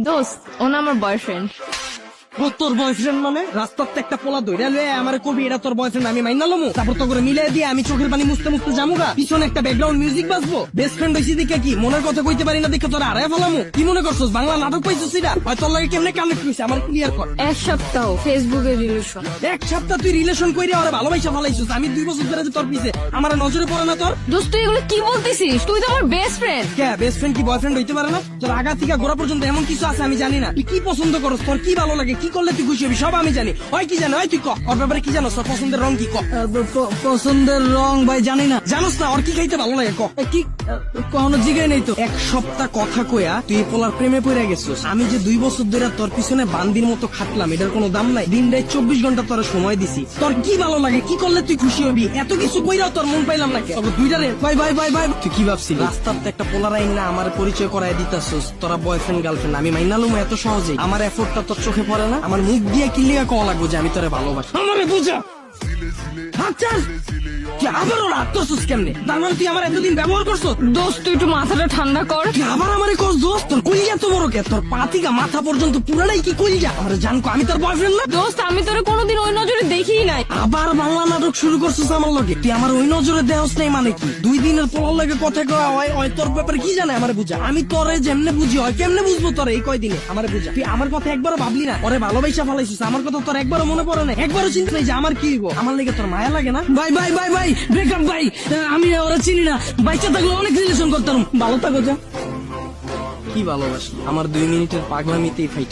দোস্ত ও না আমার বয়ফ্রেন্ড। তোর বয়ফ্রেন্ড মানে রাস্তাতে একটা পোলা ধরে লয়ে আমার কবি এটা তোর বয়ফ্রেন্ড আমি মাইনা লমু তারপর তো করে মিলাই দিয়ে আমি চোখের পানি মুছতে মুছতে যামুগা পিছনে একটা ব্যাকগ্রাউন্ড মিউজিক বাজবো বেস্ট ফ্রেন্ড হইছি দেখে কি মনের কথা কইতে পারি না দেখে তোরা আড়াই ফেলামু কি মনে করছস বাংলা নাটক পাইছিস এটা হয় তোর লাগে কেমনে কানেক্ট হইছে আমার ক্লিয়ার কর। এক সপ্তাহ ফেসবুকে রিলেশন। এক সপ্তাহ তুই রিলেশন কইরে ওরে ভালোবাসা ফেলাইছিস আমি 2 বছর ধরে যে তোর পিছে আমার নজরে পড়ে না তোর। দোস্ত তুই এগুলো কি বলতেছিস? তুই তো আমার বেস্ট ফ্রেন্ড। কে বেস্ট ফ্রেন্ড কি বয়ফ্রেন্ড হইতে পারে না? তোর আগা থেকে গোড়া পর্যন্ত এমন কিছু আছে আমি জানি না তুই কি পছন্দ করস তোর কি ভালো লাগে কি করলে তুই খুশি হবি সব আমি জানি হয় কি জানো হয় তুই ক ওর ব্যাপারে কি জানো তোর পছন্দের রং কি ক। পছন্দের রং ভাই জানি না জানোস না ওর কি খাইতে ভালো লাগে ক কি কখনো জিগাই নাই তো। এক সপ্তাহ কথা কইয়া তুই এই পোলার প্রেমে পড়ে গেছিস আমি যে 2 বছর ধরে তোর পিছনে বান্দির মতো খাটলাম এটার কোনো দাম নাই দিন রাত 24 ঘন্টা তোর সময় দিছি তোর কি ভালো লাগে কি করলে তুই খুশি হবি এত কিছু কইরাও তোর মন পাইলাম না তবে দুইটারে ভাই ভাই ভাই ভাই তুই কি ভাবছিস রাস্তাতে একটা পোলার আইন না আমার পরিচয় করাই দিতাছস তোরা বয়ফ্রেন্ড গার্লফ্রেন্ড আমি মাইনালুম এত সহজে আমার এফোর্টটা তোর চোখে পড়ে না আমার মুখ দিয়ে কিলিয়া কওয়া লাগবো যে আমি তোরে ভালোবাসি আমারে বুঝা আচ্ছা তুই আবারও রাগ করছিস কেমনে তার মানে তুই আমার এতদিন ব্যবহার করছো। দোস্ত তুই একটু মাথাটা ঠান্ডা কর। তুই আবার আমারে কস দোস্ত তোর কলিজা তো বড় কে তোর পাতিকা মাথা পর্যন্ত পুরাটাই কি কলিজা আমার জানকো আমি তোর বয়ফ্রেন্ড না। দোস্ত আমি তোরে কোনোদিন ওই নজরে দেখিই নাই। আবার বাংলা নাটক শুরু করছিস আমার লগে তুই আমার ওই নজরে দেহস নাই মানে কি 2 দিনের পোলার লাগে কথা কওয়া হয় ওই তোর ব্যাপারে কি জানে আমারে বুঝা আমি তোরে যেমনে বুঝি হয় কেমনে বুঝবো তোরে এই কয়দিনে আমারে বুঝা তুই আমার কথা একবারও ভাবলি না ওরে ভালোবাসা ফেলাইছিস আমার কথা তোর একবারও মনে পড়ে না একবারও চিন্তা নাই যে আমার কি হইব আমার লেগে তোর মায়া লাগে না। ভাই ভাই ভাই ভাই ব্রেকআপ ভাই আমি ওরা চিনি না বাইচা থাকলে অনেক রিলেশন করতাম ভালো থাকো যা কি ভালোবাসি আমার 2 মিনিটের পাগলামিতেই ফাইট।